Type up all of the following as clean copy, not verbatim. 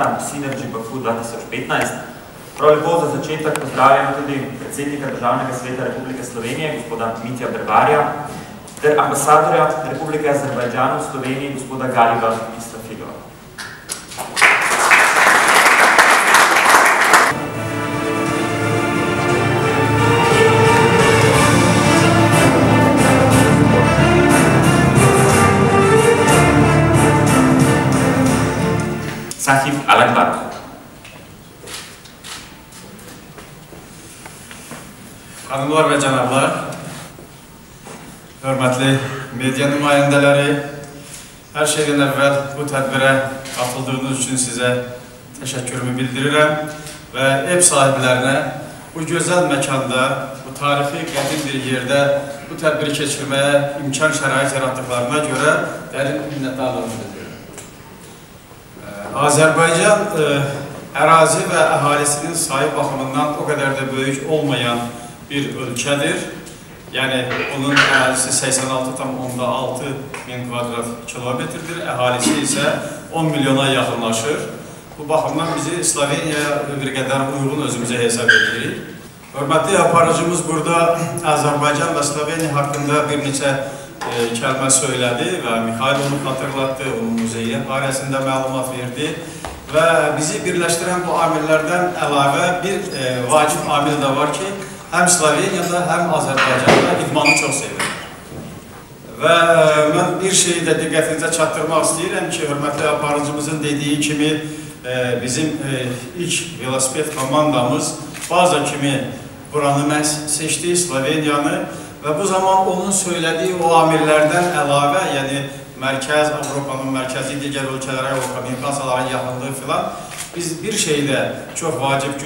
leta Synergy Baku 2015. Prav lepo za začetek pozdravljamo tudi predsednika Državnega sveta Republike Slovenije, gospoda Mitja Brevarja, ter ambasadorja Republike Azerbajdžana v Sloveniji, gospoda Galiba Istrafilova. Sahib Alakbar. Hanımlar ve canablar, hörmətli media nümayəndələri, hər şeydən əvvəl bu tədbirə qatıldığınız üçün sizə təşəkkürümü bildirirəm və ev sahiblərinə bu gözəl məkanda, bu tarixi qədim bir yerdə bu tədbiri keçirməyə imkan şərait yaratdıqlarına görə dərin minnətdarlığımı bildirirəm. Azərbaycan ərazi və əhalisinin sayı baxımından o qədər də böyük olmayan bir ölkədir. Yəni, onun ərazisi 86,6 min kvadrat kilometrdir, əhalisi isə 10 milyona yaxınlaşır. Bu baxımdan bizi Sloveniyaya bir qədər uyğun özümüzə hesab edirik. Hörmətli aparıcımız burada Azərbaycan və Sloveniya haqqında bir neçə kəlmə söylədi və Mikhail onu xatırlatdı, onun muzeyi barəsində məlumat verdi və bizi birləşdirən bu amillərdən əlavə bir vacib amil də var ki, həm Sloveniyada, həm Azərbaycanda idmanı çox sevilir. Və mən bir şeyi də diqqətinizə çatdırmaq istəyirəm ki, hörmətli aparıcımızın dediyi kimi bizim ilk velosiped komandamız baza kimi buranı məhz seçdi, Sloveniyanı. Və bu zaman onun söylədiyi o amillərdən əlavə, yəni mərkəz, Avropanın mərkəzi, digər ölkələrə, kommunikasiyaların yaxınlığı filan, biz bir şeydə çox vacib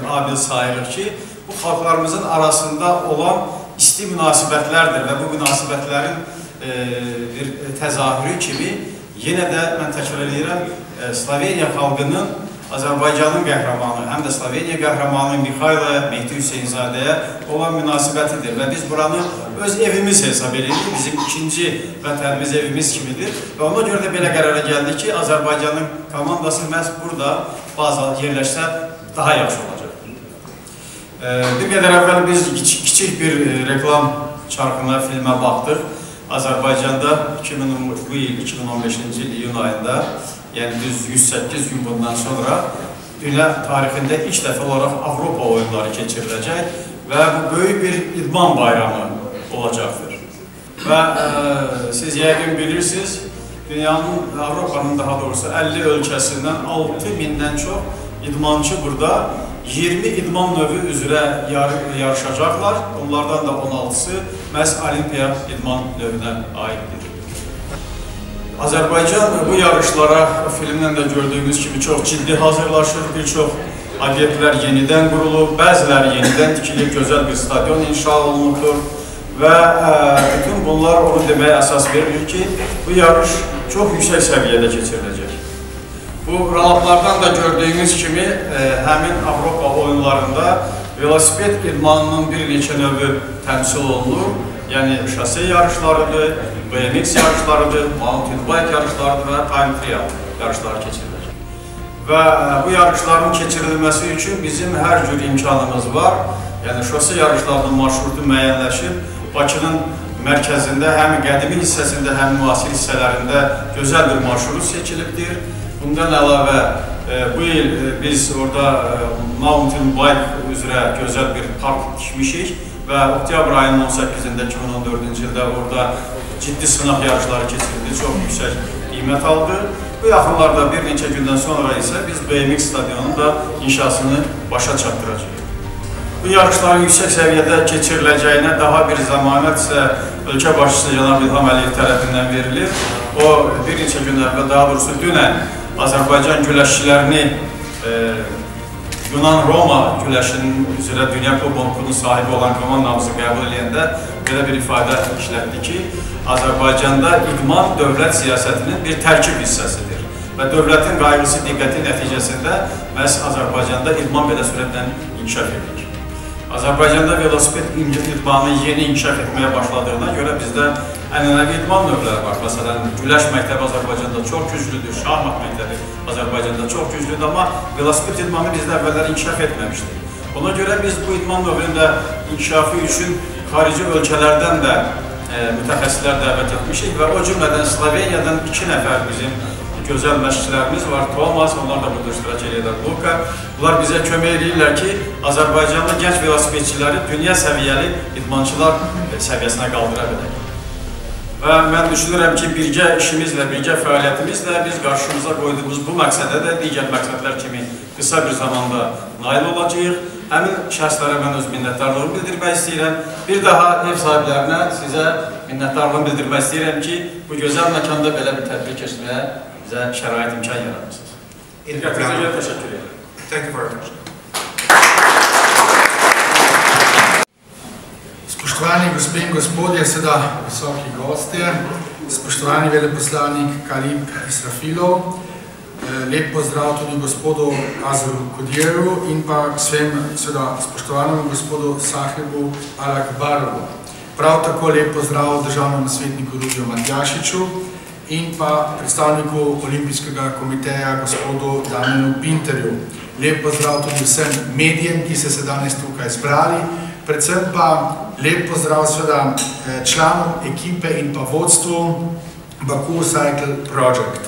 amil sayırıq ki, bu xalqlarımızın arasında olan isti münasibətlərdir və bu münasibətlərin bir təzahürü kimi yenə də mən təkrar edirəm, Sloveniya xalqının Azərbaycanın qəhrəmanı, həm də Sloveniya qəhrəmanı Mikhail Mehdi Hüseynzadəyə olan münasibətidir və biz buranı öz evimiz hesab edirik, bizim ikinci vətənimiz evimiz kimidir və ona görə də belə qərara gəldik ki, Azərbaycanın komandası məhz burada baza yerləşsə daha yaxşı olacaq. Bir qədər əvvəl biz kiçik bir reklam çarxına, filmə baxdıq. Azərbaycanda bu il 2015-ci il iyun ayında, yəni düz 108 gün bundan sonra dünya tarixində ilk dəfə olaraq Avropa oyunları keçiriləcək və bu böyük bir idman bayramı olacaqdır. Və siz yəqin bilirsiniz, dünyanın, Avropanın daha doğrusu 50 ölkəsindən 6000-dən çox idmançı burada 20 idman növü üzrə yarışacaqlar. Onlardan da 16-sı məhz olimpiya idman növünə aiddir. Azərbaycan bu yarışlara o filmdən də gördüyünüz kimi çox ciddi hazırlaşır. Bir çox obyektlər yenidən qurulub, bəziləri yenidən tikilib, gözəl bir stadion inşa olunubdur və bütün bunlar onu deməyə əsas verir ki, bu yarış çox yüksək səviyyədə keçiriləcək. Bu rahatlardan da gördüyünüz kimi həmin Avropa oyunlarında velosiped idmanının bir neçə növü təmsil olunur. Yəni şase yarışlarıdır, BMX yarışlarıdır, mountain bike yarışlarıdır və time trial yarışları keçiriləcək. Və bu yarışların keçirilməsi üçün bizim hər cür imkanımız var. Yəni şose yarışlarının marşrutu müəyyənləşib, Bakının mərkəzində, həm qədimi hissəsində, həm müasir hissələrində gözəl bir marşrut seçilibdir. Bundan əlavə, bu il biz orada mountain bike üzrə gözəl bir park tikmişik və oktyabr ayının 18-də 2014-cü ildə orada ciddi sınaq yarışları keçirildi, çox yüksək qiymət aldı. Bu yaxınlarda bir neçə gündən sonra isə biz BMX stadionunun da inşasını başa çatdıracağıq. Bu yarışların yüksək səviyyədə keçiriləcəyinə daha bir zəmanət isə ölkə başçısı Cənab İlham Əliyev tərəfindən verilir. O, bir neçə gün əvvəl, daha doğrusu dünən Azərbaycan güləşçilərini Yunan-Roma güləşinin üzrə Dünya Kubonkunun sahibi olan komandamızı qəbul edəndə belə bir ifadə işlətdi ki, Azərbaycanda idman dövlət siyasətinin bir tərkib hissəsidir və dövlətin qayğısı diqqəti nəticəsində məhz Azərbaycanda idman belə sürətlə inkişaf edir. Azərbaycanda velosiped idmanı yeni inkişaf etməyə başladığına görə bizdə ənənəvi idman növləri var. Məsələn, güləş məktəbi Azərbaycanda çox güclüdür, şahmat məktəbi Azərbaycanda çox güclüdür, amma velosiped idmanı bizdə əvvəllər inkişaf etməmişdir. Ona görə biz bu idman növlərində inkişafı üçün xarici ölkələrdən də mütəxəssislər dəvət etmişik və o cümlədən Sloveniyadan 2 nəfər bizim gözəl məşqçilərimiz var, Tomaž, onlar da burada iştirak edirlər, Luka. Bunlar bizə kömək edirlər ki, Azərbaycanlı gənc velosipedçiləri dünya səviyyəli idmançılar səviyyəsinə qaldıra bilək. Və mən düşünürəm ki, birgə işimizlə, birgə fəaliyyətimizlə biz qarşımıza qoyduğumuz bu məqsədə də digər məqsədlər kimi qısa bir zamanda nail olacağıq. Həmin şəxslərə mən öz minnətdarlığımı bildirmək istəyirəm. Bir daha ev sahiblərinə sizə minnətdarlığımı bildirmək istəyirəm ki, bu gözəl məkanda belə bir tədbir keçməyə bizə şərait imkan yaratmışsınız. Diqqətinizə görə təşəkkür edirəm. Thank you very much. Spoštovani gospe in gospodje, seveda visoki gostje, spoštovani veleposlanik Kalib Israfilov, lep pozdrav tudi gospodu Azeru Kodjeru in pa svem seveda spoštovanemu gospodu Sahibu Alakbarovu. Prav tako lep pozdrav državnemu svetniku Rudiju Matjašiču in pa predstavniku Olimpijskega komiteja gospodu Damjanu Pinterju. Lep pozdrav tudi vsem medijem, ki ste se danes tukaj zbrali, predvsem pa lep pozdrav seveda članom ekipe in pa vodstvu Baku Cycling Project.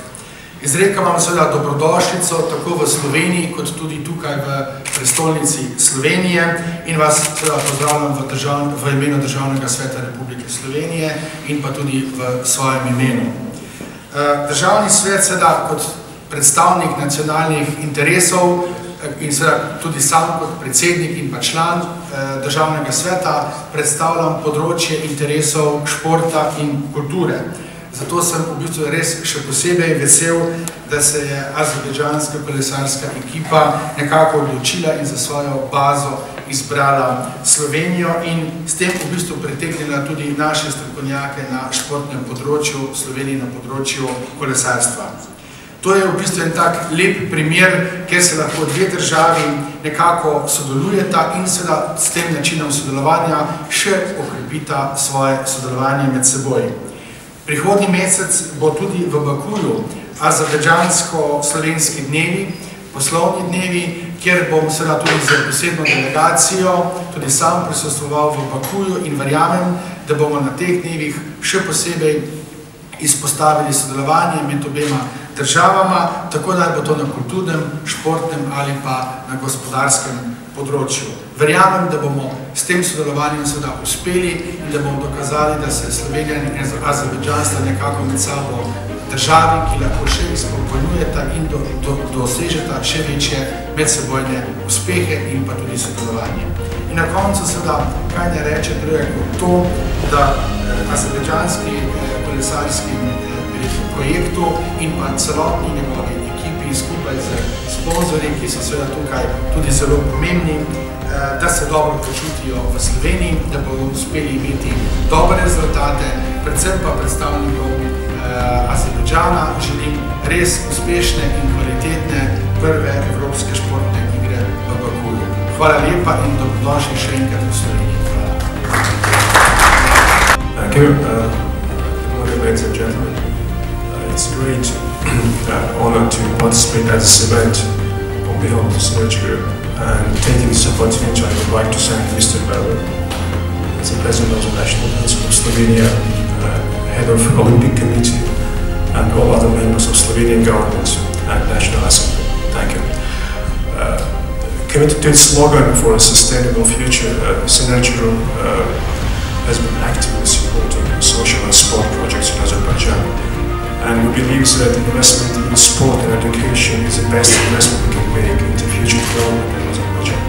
Izrekam vam seveda dobrodošlico tako v Sloveniji kot tudi tukaj v prestolnici Slovenije in vas seveda pozdravljam v imenu Državnega sveta Republike Slovenije in pa tudi v svojem imenu. Državni svet seveda kot predstavnik nacionalnih interesov in seveda tudi sam kot predsednik in pa član Državnega sveta predstavljam področje interesov športa in kulture. Zato sem v bistvu res še posebej vesel, da se je azerbajdžanska kolesarska ekipa nekako odločila in za svojo bazo izbrala Slovenijo in s tem v bistvu pritegnila tudi naše strokovnjake na športnem področju Slovenije na področju kolesarstva. To je v bistvu en tak lep primer, kjer se lahko dve državi nekako sodelujeta in seveda s tem načinom sodelovanja še okrepita svoje sodelovanje med seboj. Prihodnji mesec bo tudi v Bakuju azerbajdžansko-slovenski dnevi, poslovni dnevi, kjer bom seveda tudi z posebno delegacijo tudi sam prisostvoval v Bakuju in verjamem, da bomo na teh dnevih še posebej izpostavili sodelovanje med obema državama, tako da bo to na kulturnem, športnem ali pa na gospodarskem področju. Verjamem, da bomo s tem sodelovanjem seveda uspeli in da bomo dokazali, da se Slovenija in Azerbajdžan sta nekako med sabo državi, ki lahko še izpolnjujeta in dosežeta še večje medsebojne uspehe in pa tudi sodelovanje. In na koncu seveda, kaj ne reče druge kot to, da azerbajdžanski kolesarski projektu in pa celotni njegovi ekipi skupaj z sponzorji, ki so seveda tukaj tudi zelo pomembni, da se dobro počutijo v Sloveniji, da bodo uspeli imeti dobre rezultate, predvsem pa predstavnikov Azerbajdžana želim res uspešne in kvalitetne prve evropske športne igre v Bakuju. Hvala lepa in dobrodošli še enkrat v Sloveniji. Thank you. Good morning, ladies and gentlemen. It's a great honor to participate at this event on behalf of the Synergy Group. And taking this opportunity, I would like to thank Mr. Bello, as the President of the National Council of Slovenia, Head of the Olympic Committee, and all other members of Slovenian government and National Assembly. Thank you. Committed to its slogan for a sustainable future, Synergy Group has been actively supporting social and sport projects in Azerbaijan. And we believe that investment in sport and education is the best investment we can make into future development in Azerbaijan.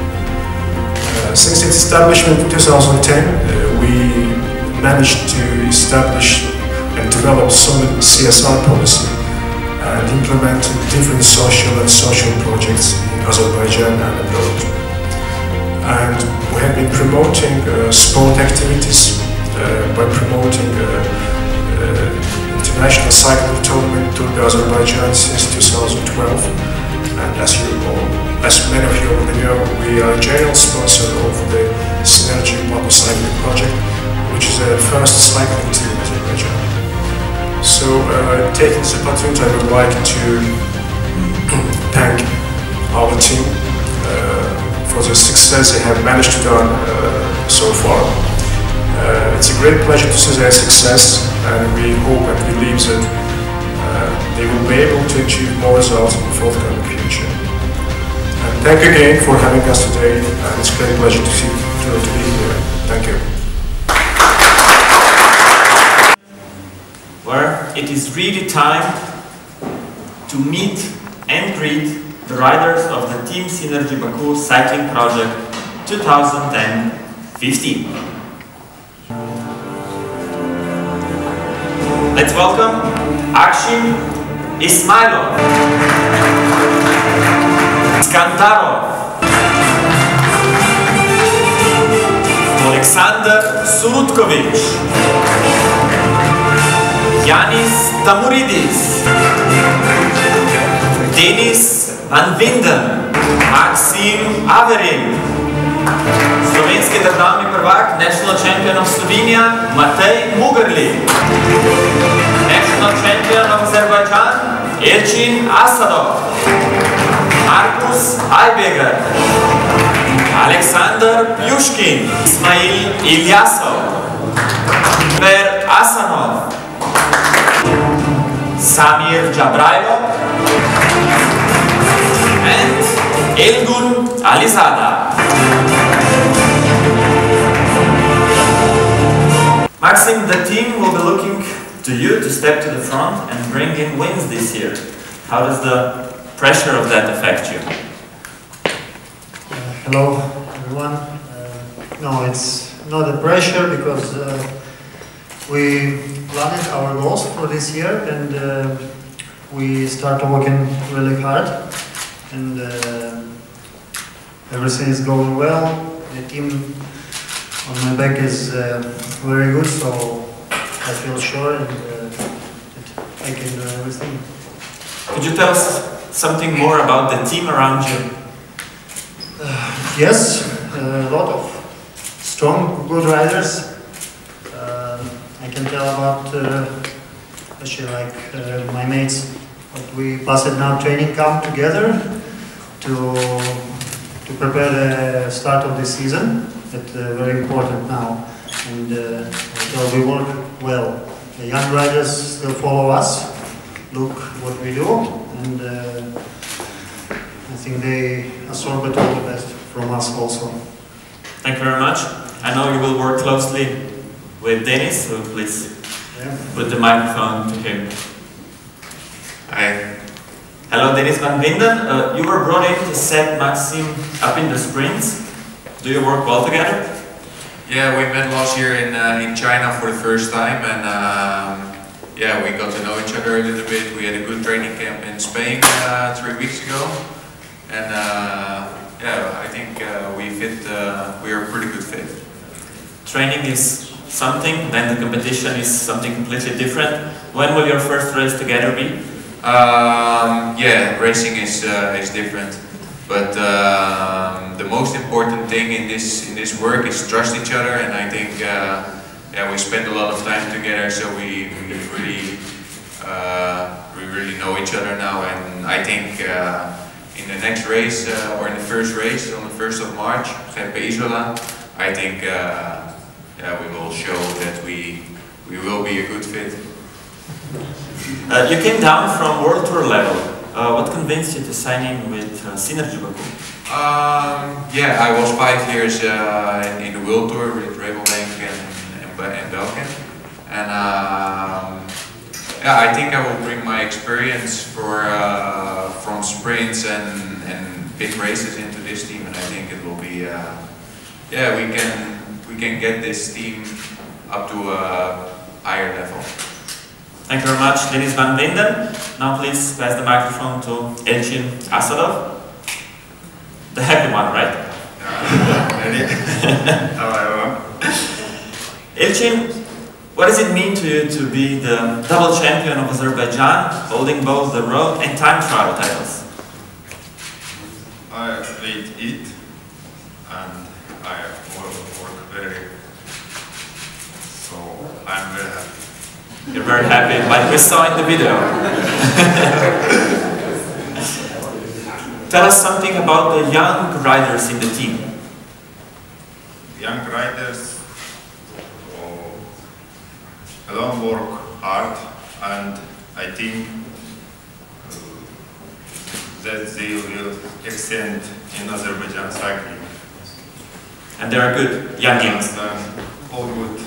Since its establishment in 2010, we managed to establish and develop solid CSR policy and implemented different social projects in Azerbaijan and abroad. And we have been promoting sport activities by promoting International Cycling Tournament to Azerbaijan since 2012, and as many of you already know, we are a general sponsor of the Synergy Baku Cycling Project, which is the first cycling team in Azerbaijan. taking this opportunity, I would like to thank our team for the success they have managed to do so far. It's a great pleasure to see their success, and we hope and believe that they will be able to achieve more results in the forthcoming future. And thank you again for having us today, and it's a great pleasure to be here. Thank you. Where it is really time to meet and greet the riders of the Team Synergy Baku Cycling Project 2010-15. Let's welcome Akshim Ismailov, Skandarov, Alexander Surutkovic, Yanis Tamuridis, Denis Van Winden, Maxim Averin, slovenski državni prvak, national champion of Slovenia, Matej Mugerli, national champion of Azerbajdžan, Elchin Asadov, Markus Heiberger, Alexander Plyushkin, Ismail Ilyasov, Per Asanov, Samir Jabrailov, and Elgun Alizada. Maxim, the team will be looking to you to step to the front and bring in wins this year. How does the pressure of that affect you? Hello everyone. No, it's not a pressure because we planned our goals for this year, and we start working really hard, and everything is going well. The team on my back is very good, so I feel sure that I can do everything. Could you tell us something more about the team around you? Yes, a lot of strong, good riders. I can tell about, especially like my mates, that we passed now training camp together to prepare the start of the season. That's very important now, and well, we work well. The young riders still follow us, look what we do, and I think they absorb it all the best from us also. Thank you very much. I know you will work closely with Denis, so please put the microphone to him. Hi. Hello, Denis Van Winden. You were brought in to set Maxim up in the sprints. Do you work well together? Yeah, we met last year in China for the first time, and yeah, we got to know each other a little bit. We had a good training camp in Spain 3 weeks ago, and yeah, I think we are a pretty good fit. Training is something, then the competition is something completely different. When will your first race together be? Yeah, racing is different, but the most important thing in this work is trust each other, and I think yeah, we spend a lot of time together, so we really know each other now, and I think in the next race or in the first race on the 1st of March, I think yeah, we will show that we will be a good fit. You came down from World Tour level. What convinced you to sign in with Synergy Baku? Yeah, I was 5 years in the World Tour with Rabobank and Belgium, and yeah, I think I will bring my experience from sprints and big races into this team, and I think it will be yeah, we can get this team up to a higher level. Thank you very much, Denis Van Winden. Now please pass the microphone to Elchin Asadov. The happy one, right? Hello everyone. Elchin, what does it mean to you to be the double champion of Azerbaijan, holding both the road and time trial titles? I played it, and I work very, so I'm very happy. You're very happy, like we saw in the video. Tell us something about the young riders in the team. Young riders alone work hard, and I think that they will extend in Azerbaijan cycling. And they are good younglings. All good.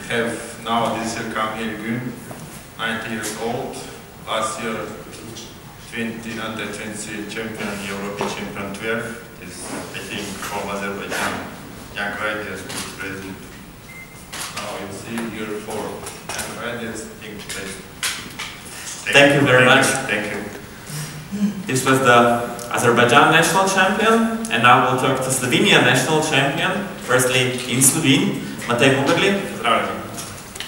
Have now this year come here Gün, 90 years old. Last year, under 20 champion, European champion 12. Is I think from Azerbaijan young riders who present. Now you see here 4 young riders in place. Thank you very much. Thank you. This was the Azerbaijan national champion, and now we'll talk to Slovenia national champion. Firstly, in Slovene, Matej Mugerli.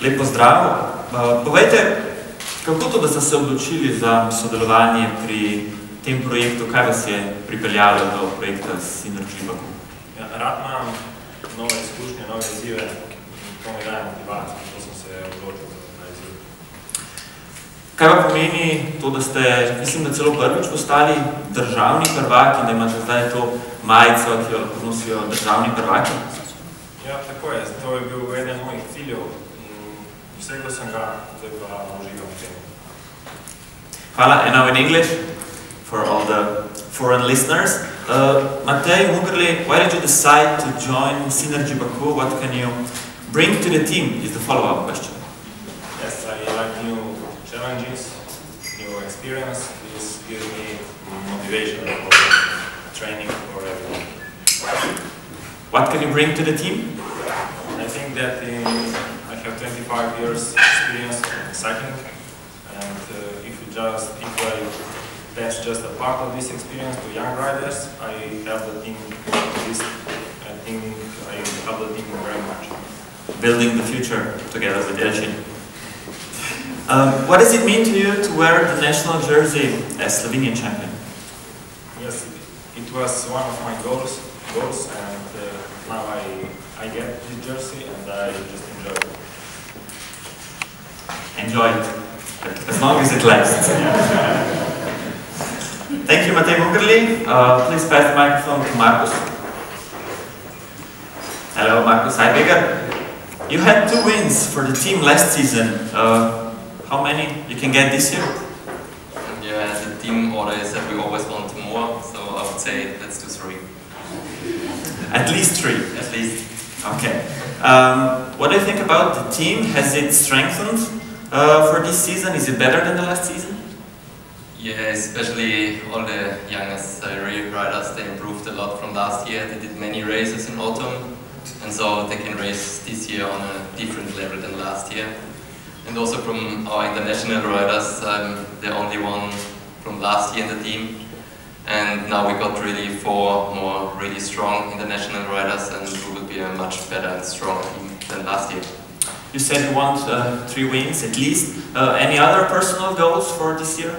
Lep pozdrav. Povejte, kako to, da ste se odločili za sodelovanje pri tem projektu, kaj vas je pripeljalo do projekta Synergy Baku? Ja, rad imam nove izkušnje, nove izzive, to mi daje motivacijo, to sem se odločil za ta izziv. Kaj pa pomeni to, da ste, mislim, da celo prvič postali državni prvaki, da imate zdaj to majico, ki jo lahko nosijo državni prvaki? Ja, tako je. To je bil eden mojih ciljev in vsega sem ga, zdaj pa uživam v tem. Hvala. And now in English, for all the foreign listeners. Matej Mugerli, why did you decide to join Synergy Baku? What can you bring to the team is the follow-up question. Yes, I like new challenges, new experience. This gives me motivation for training, for everything. What can you bring to the team? I think that I have 25 years experience in cycling, and if I pass just a part of this experience to young riders, I have the team I think I have the team very much. Building the future together with Elchin. What does it mean to you to wear the national jersey as Slovenian champion? Yes, it was one of my goals, and now I get this jersey and I just enjoy it. Enjoy it, as long as it lasts. Thank you, Matej Mugerli. Please pass the microphone to Markus. Hello, Markus Heiberger. You had 2 wins for the team last season. How many you can get this year? Yeah, as a team order is that we always want more, so I would say let's do 3. At least 3? At least. Okay. What do you think about the team? Has it strengthened for this season? Is it better than the last season? Yeah, especially all the youngest riders, they improved a lot from last year. They did many races in autumn, and so they can race this year on a different level than last year. And also from our international riders, the only one from last year in the team. And now we got really 4 more really strong international riders, and we will be a much better and stronger team than last year. You said you want 3 wins at least. Any other personal goals for this year?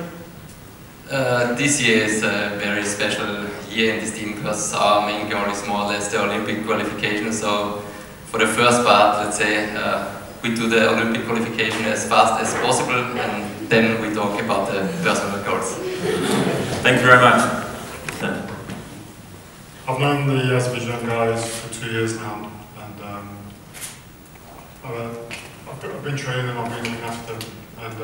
This year is a very special year in this team because our main goal is more or less the Olympic qualification. So for the first part, let's say, we do the Olympic qualification as fast as possible, and then we talk about the personal goals. Thank you very much. I've known the Azerbaijan guys for 2 years now, and I've been training them, I've been looking after them, and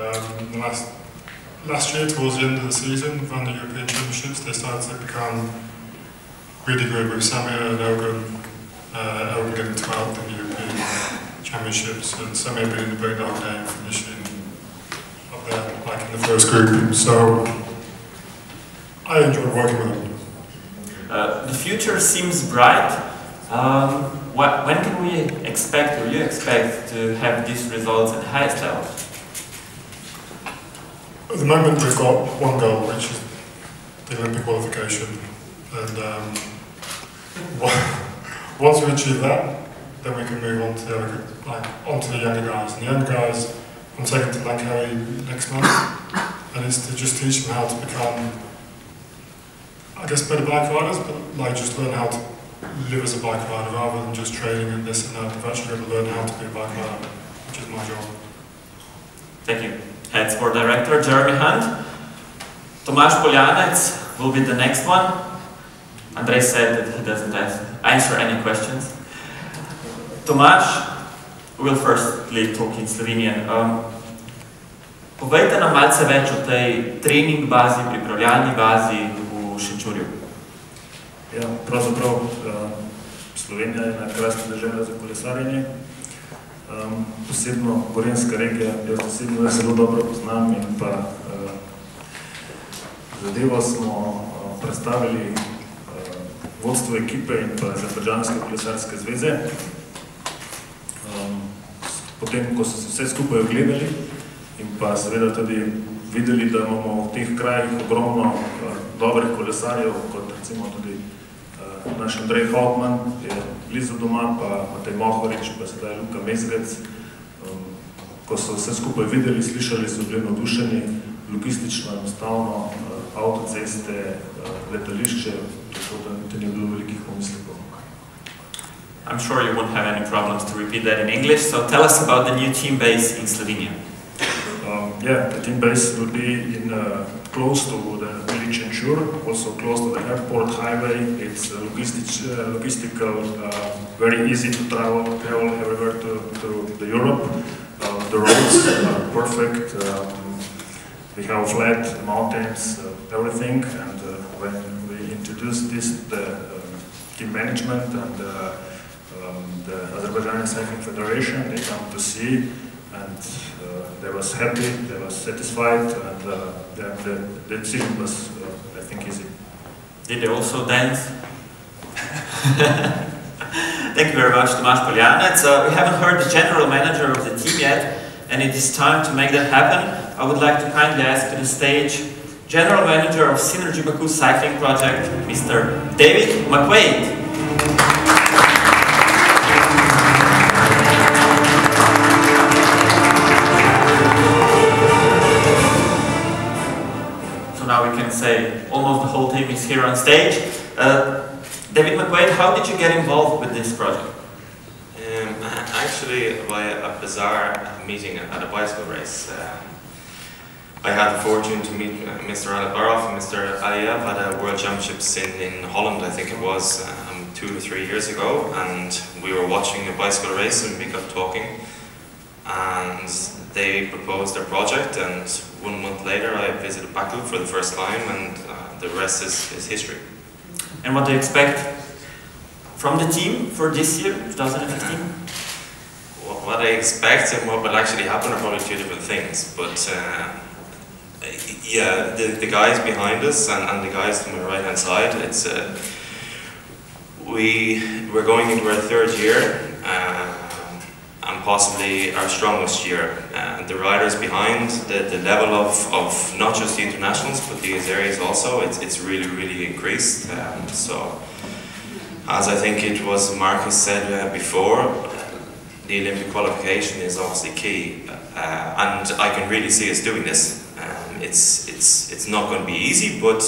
last year, towards the end of the season, around the European Championships, they started to become really good with Samir and Elgin getting 12th in the European Championships, and Samir being the breakdown day and finishing up there, like in the first group. So I enjoyed working with them. The future seems bright. When can we expect, or you expect, to have these results at the highest level? At the moment we've got one goal, which is the Olympic qualification, and once we achieve that, then we can move on to onto the younger guys. And the younger guys, I'm taking to Langkawi next month, and it's to just teach them how to become, I guess, better bike riders, but like just learn how to live as a bike rider rather than just training and this and that. They've actually got to learn how to be a bike rider, which is my job. Thank you. Head Sport Director Jeremy Hunt. Tomaž Poljanec will be the next one. Andrej said that he doesn't answer any questions. Tomaž will firstly talk in Slovenian. Povejte nam malce več o tej trening bazi, pripravljalni bazi v Šenčurju. Ja, pravzaprav Slovenija je ena krasna država za kolesarjenje. Posebno Gorenjska regija, jaz osebno zelo dobro poznam in pa zadevo smo predstavili vodstvo ekipe in pa Azerbajdžanske kolesarske zveze. Potem, ko so se vse skupaj ogledali in pa seveda tudi videli, da imamo v teh krajih ogromno dobrih kolesarjev, kot recimo tudi naš Andrej Hauptman je blizu doma, pa Matej Mugerli, pa sedaj Luka Žele. Ko so vse skupaj videli, slišali, so bili navdušeni, logistično, enostavno, avtoceste, letališče, tako da to ni bilo velikih pomislekov. I'm sure you won't have any problems to repeat that in English, so tell us about the new team base in Slovenia. Yeah, the team base will be in close to the village Šenčur, also close to the airport highway. It's logistical, very easy to travel everywhere to Europe. The roads are perfect. We have flat mountains, everything. And when we introduced this, the team management and the Azerbajdžanski Cycling Federation, they come to see, and they was happy, they was satisfied, and the decision was, I think, easy. Did they also dance? Thank you very much, Tomaž Poljanec. We haven't heard the general manager of the team yet, and it is time to make that happen. I would like to kindly ask to the stage General Manager of Synergy Baku Cycling Project, Mr. David McQuaid. Now we can say almost the whole team is here on stage. David McQuaid, how did you get involved with this project? Actually, by a bizarre meeting at a bicycle race. I had the fortune to meet Mr. Alibarov and Mr. Aliyev at a World Championships in Holland, I think it was 2 or 3 years ago, and we were watching a bicycle race and we got talking, and they proposed their project, and 1 month later I visited Baku for the first time, and the rest is history. And what do you expect from the team for this year, 2015? What I expect and what will actually happen are probably 2 different things, but yeah, the guys behind us and the guys to my right hand side, it's we're going into our 3rd year, and possibly our strongest year. The riders behind, the level of not just the internationals but these areas also, it's really increased. So, as I think it was Marcus said before, the Olympic qualification is obviously key, and I can really see us doing this. It's not going to be easy, but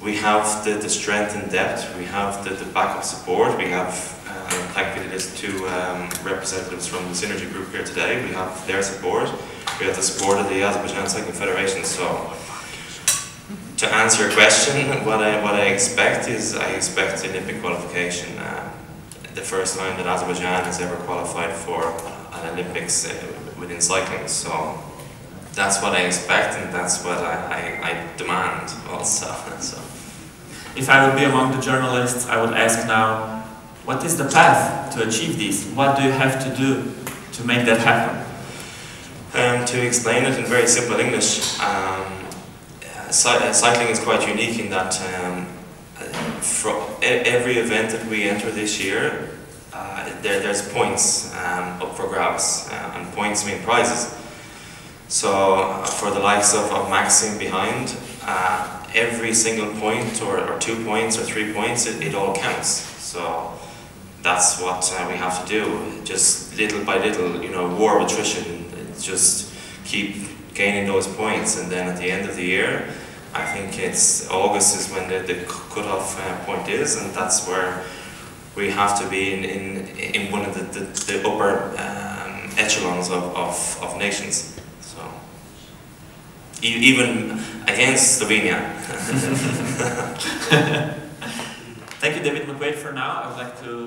we have the strength and depth, we have the backup support, we have, thankfully there's 2 representatives from the Synergy group here today, we have their support, we have the support of the Azerbajdžan Cycling Federation. So, to answer your question, what I expect is, I expect Olympic qualification. The first time that Azerbaijan has ever qualified for an Olympics within cycling. So that's what I expect, and that's what I demand also. So, if I would be among the journalists, I would ask now, what is the path to achieve this? What do you have to do to make that happen? To explain it in very simple English, cycling is quite unique in that for every event that we enter this year, there's points up for grabs, and points mean prizes. So for the likes of Maxim behind, every single point or 2 points or 3 points, it all counts. So that's what we have to do. Just little by little, you know, war of attrition, just keep gaining those points, and then at the end of the year, I think it's August is when the cut-off point is, and that's where we have to be in one of the upper echelons of nations. So even against Slovenia. Thank you, David McQuaid. For now, I would like to